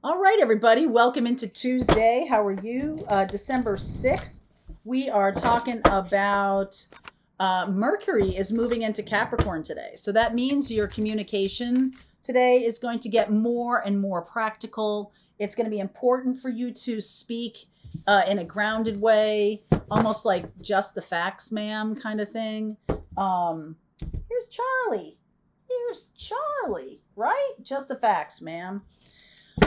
All right, everybody, welcome into Tuesday. How are you? December 6th. We are talking about Mercury is moving into Capricorn today. So that means your communication today is going to get more and more practical. It's going to be important for you to speak in a grounded way, almost like just the facts, ma'am, kind of thing. Here's Charlie. Here's Charlie, right? Just the facts, ma'am.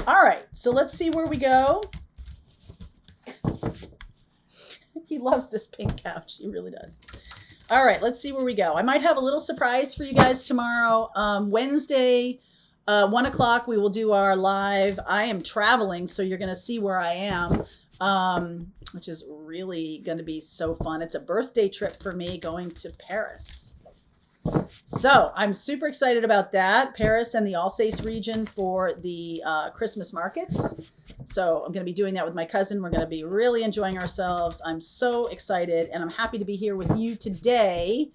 All right, so let's see where we go. He loves this pink couch. He really does. All right, let's see where we go. I might have a little surprise for you guys tomorrow. Wednesday, 1 o'clock, we will do our live. I am traveling, so you're going to see where I am, which is really going to be so fun. It's a birthday trip for me going to Paris. So I'm super excited about that. Paris and the Alsace region for the Christmas markets. So I'm going to be doing that with my cousin. We're going to be really enjoying ourselves. I'm so excited, and I'm happy to be here with you today.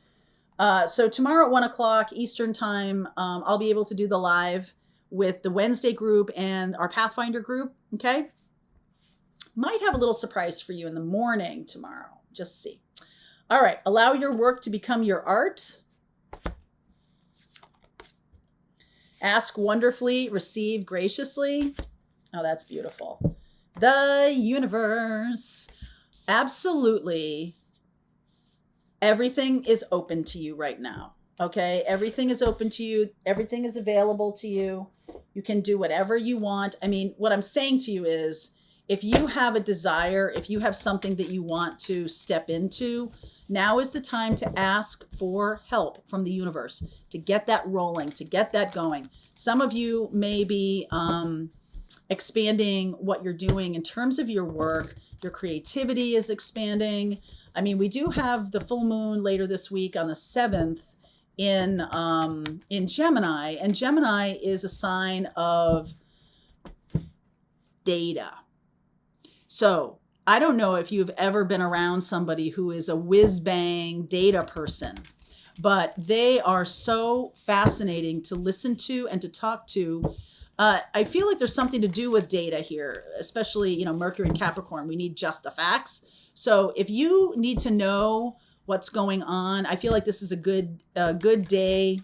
So tomorrow at 1 o'clock Eastern time, I'll be able to do the live with the Wednesday group and our Pathfinder group. Okay. Might have a little surprise for you in the morning tomorrow. Just see. All right. Allow your work to become your art. Ask wonderfully, receive graciously. Oh, that's beautiful. The universe. Absolutely. Everything is open to you right now. Okay? Everything is open to you. Everything is available to you. You can do whatever you want. I mean, what I'm saying to you is, if you have a desire, if you have something that you want to step into, now is the time to ask for help from the universe to get that rolling, to get that going. Some of you may be expanding what you're doing in terms of your work. Your creativity is expanding. I mean, we do have the full moon later this week on the 7th in Gemini, and Gemini is a sign of data. So I don't know if you've ever been around somebody who is a whiz-bang data person, but they are so fascinating to listen to and to talk to. I feel like there's something to do with data here, especially, Mercury and Capricorn. We need just the facts. So if you need to know what's going on, I feel like this is a good day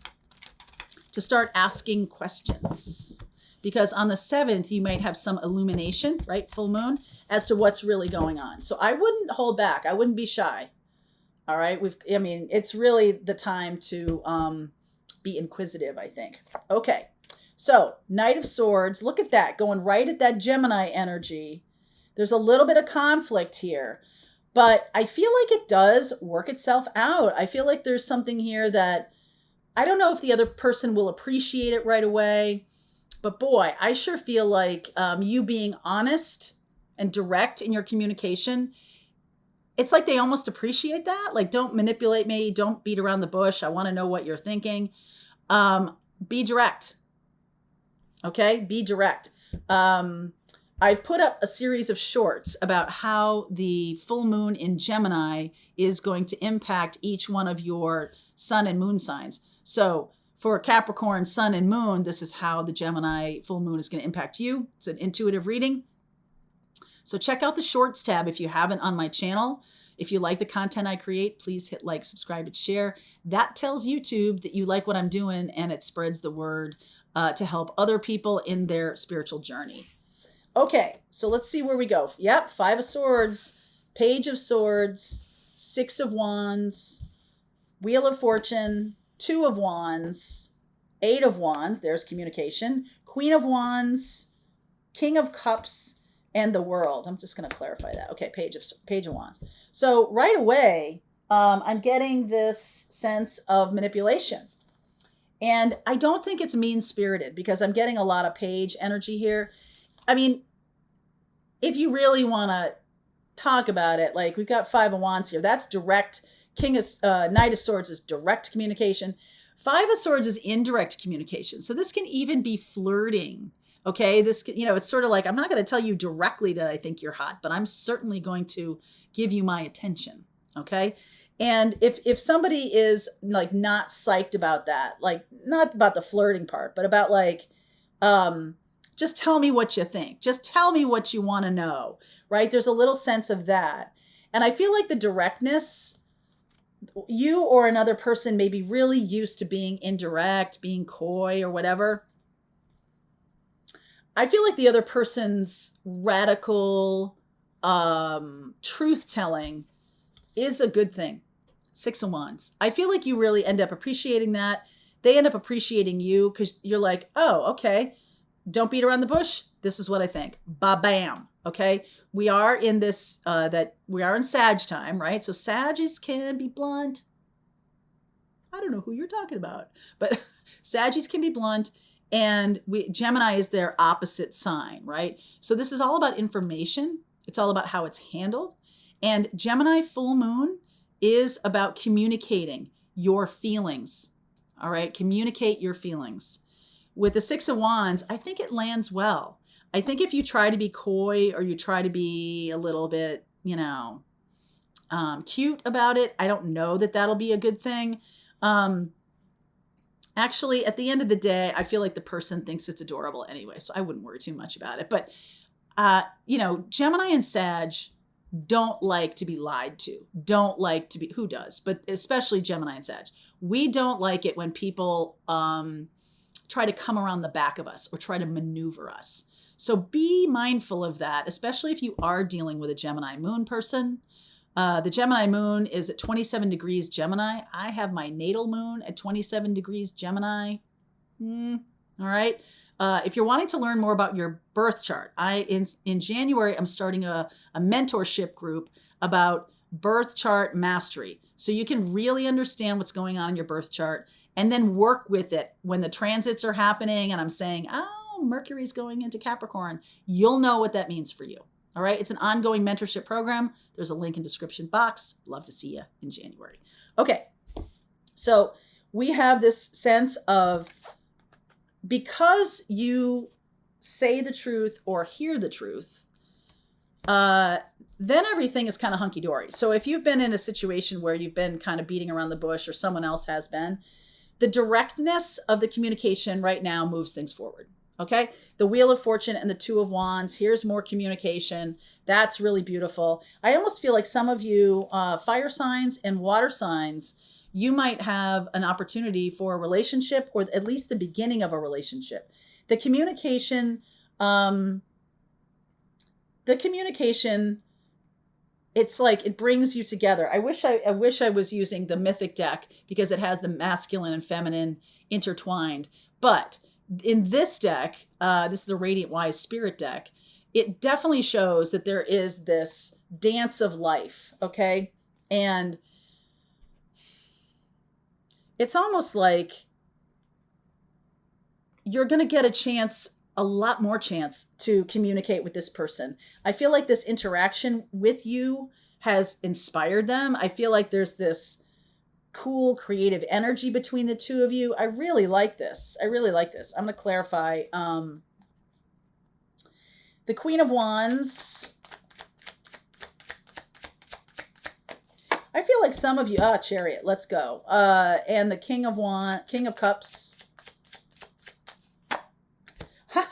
to start asking questions. Because on the 7th, you might have some illumination, right? Full moon, as to what's really going on. So I wouldn't hold back. I wouldn't be shy. All right. It's really the time to be inquisitive, I think. Okay. So Knight of Swords, look at that, going right at that Gemini energy. There's a little bit of conflict here, but I feel like it does work itself out. I feel like there's something here that I don't know if the other person will appreciate it right away. But boy, I sure feel like you being honest and direct in your communication, it's like they almost appreciate that. Like, don't manipulate me. Don't beat around the bush. I want to know what you're thinking. Be direct. Okay? Be direct. I've put up a series of shorts about how the full moon in Gemini is going to impact each one of your sun and moon signs. So for Capricorn, sun and moon, this is how the Gemini full moon is going to impact you. It's an intuitive reading. So check out the shorts tab if you haven't on my channel. If you like the content I create, please hit like, subscribe, and share. That tells YouTube that you like what I'm doing, and it spreads the word to help other people in their spiritual journey. Okay, so let's see where we go. Yep, 5 of Swords, Page of Swords, 6 of Wands, Wheel of Fortune, 2 of Wands, 8 of Wands, there's communication, Queen of Wands, King of Cups, and the World. I'm just going to clarify that. Okay, Page of Wands. So right away, I'm getting this sense of manipulation. And I don't think it's mean-spirited because I'm getting a lot of Page energy here. I mean, if you really want to talk about it, like we've got 5 of Wands here. That's direct. Knight of Swords is direct communication. 5 of Swords is indirect communication. So this can even be flirting. Okay. This, it's sort of like, I'm not going to tell you directly that I think you're hot, but I'm certainly going to give you my attention. Okay. And if somebody is like not psyched about that, like not about the flirting part, but about like, just tell me what you think. Just tell me what you want to know, right? There's a little sense of that. And I feel like the directness, you or another person may be really used to being indirect, being coy or whatever. I feel like the other person's radical truth telling is a good thing. Six of Wands. I feel like you really end up appreciating that. They end up appreciating you because you're like, oh, okay. Don't beat around the bush. This is what I think. Ba-bam. Okay. We are in this, we are in Sag time, right? So Saggies can be blunt. I don't know who you're talking about, but Saggies can be blunt. And Gemini is their opposite sign, right? So this is all about information. It's all about how it's handled. And Gemini full moon is about communicating your feelings. All right. Communicate your feelings. With the Six of Wands, I think it lands well. I think if you try to be coy or you try to be a little bit, cute about it, I don't know that that'll be a good thing. Actually, at the end of the day, I feel like the person thinks it's adorable anyway, so I wouldn't worry too much about it. But, Gemini and Sag don't like to be lied to, don't like to be, who does? But especially Gemini and Sag. We don't like it when people try to come around the back of us or try to maneuver us. So be mindful of that, especially if you are dealing with a Gemini moon person. The Gemini moon is at 27 degrees Gemini. I have my natal moon at 27 degrees Gemini. All right. If you're wanting to learn more about your birth chart, in January, I'm starting a mentorship group about birth chart mastery. So you can really understand what's going on in your birth chart and then work with it when the transits are happening. And I'm saying, oh, Mercury's going into Capricorn. You'll know what that means for you. All right. It's an ongoing mentorship program. There's a link in description box. Love to see you in January. Okay. So we have this sense of, because you say the truth or hear the truth, then everything is kind of hunky-dory. So if you've been in a situation where you've been kind of beating around the bush or someone else has been, the directness of the communication right now moves things forward. Okay. The Wheel of Fortune and the Two of Wands. Here's more communication. That's really beautiful. I almost feel like some of you fire signs and water signs, you might have an opportunity for a relationship or at least the beginning of a relationship. The communication, it's like it brings you together. I wish I was using the Mythic deck because it has the masculine and feminine intertwined. But in this deck, this is the Radiant Wise Spirit deck, it definitely shows that there is this dance of life, okay? And it's almost like you're going to get a lot more chance to communicate with this person. I feel like this interaction with you has inspired them. I feel like there's this cool creative energy between the two of you. I really like this. I'm going to clarify. The Queen of Wands. I feel like some of you, Chariot, let's go. And the King of Cups.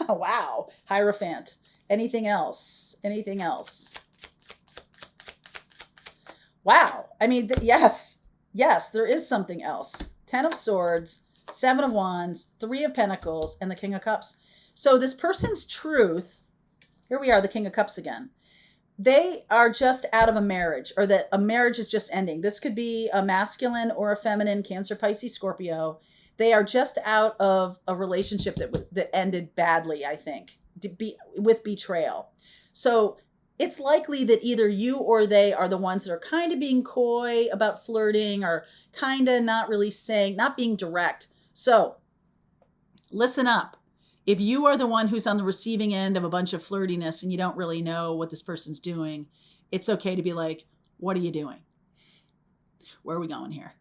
Wow. Hierophant. Anything else? Wow. I mean, yes, there is something else. 10 of Swords, 7 of Wands, 3 of Pentacles, and the King of Cups. So this person's truth, here we are, the King of Cups again. They are just out of a marriage, or that a marriage is just ending. This could be a masculine or a feminine, Cancer, Pisces, Scorpio. They are just out of a relationship that ended badly, I think, with betrayal. So it's likely that either you or they are the ones that are kind of being coy about flirting or kind of not really saying, not being direct. So listen up. If you are the one who's on the receiving end of a bunch of flirtiness and you don't really know what this person's doing, it's okay to be like, what are you doing? Where are we going here?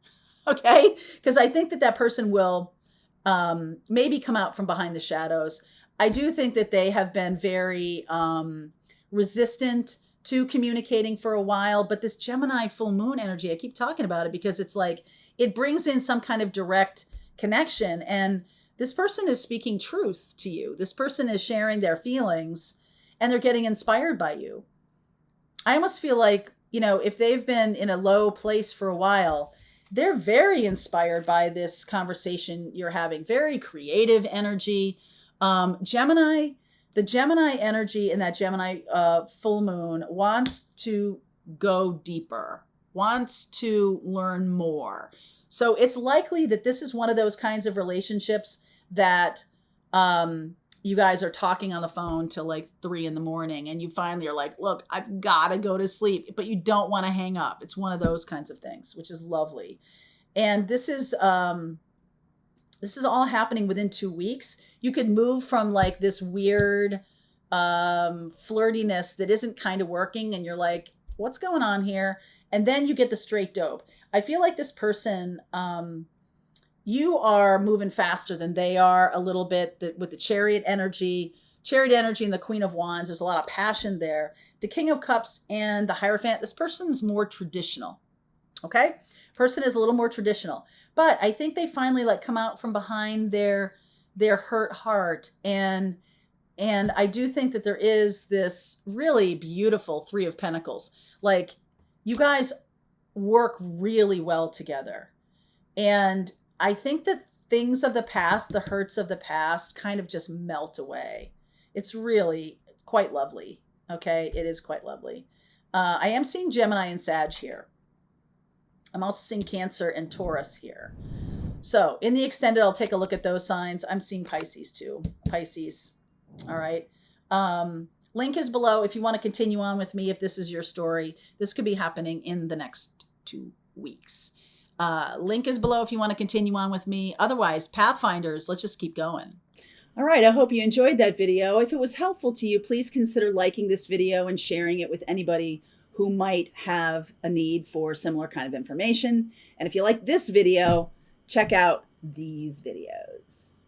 Okay? Because I think that person will maybe come out from behind the shadows. I do think that they have been very resistant to communicating for a while, but this Gemini full moon energy, I keep talking about it because it's like, it brings in some kind of direct connection. And This person is speaking truth to you. This person is sharing their feelings and they're getting inspired by you. I almost feel like, if they've been in a low place for a while, they're very inspired by this conversation you're having. Very creative energy. Gemini, the Gemini energy in that Gemini full moon wants to go deeper, wants to learn more. So it's likely that this is one of those kinds of relationships that you guys are talking on the phone till like 3 a.m. and you finally are like, look, I've got to go to sleep, but you don't want to hang up. It's one of those kinds of things, which is lovely. And this is all happening within 2 weeks. You could move from like this weird flirtiness that isn't kind of working. And you're like, what's going on here? And then you get the straight dope. I feel like this person, you are moving faster than they are a little bit with the Chariot energy and the Queen of Wands. There's a lot of passion there. The King of Cups and the Hierophant, this person's more traditional. Okay. Person is a little more traditional, but I think they finally like come out from behind their hurt heart. And I do think that there is this really beautiful Three of Pentacles. Like you guys work really well together. And I think that things of the past, the hurts of the past kind of just melt away. It's really quite lovely. Okay. It is quite lovely. I am seeing Gemini and Sag here. I'm also seeing Cancer and Taurus here. So in the extended, I'll take a look at those signs. I'm seeing Pisces too. Pisces. All right. Link is below if you want to continue on with me. If this is your story, this could be happening in the next 2 weeks. Link is below if you want to continue on with me. Otherwise, Pathfinders, let's just keep going. All right, I hope you enjoyed that video. If it was helpful to you, please consider liking this video and sharing it with anybody who might have a need for similar kind of information. And if you like this video, check out these videos.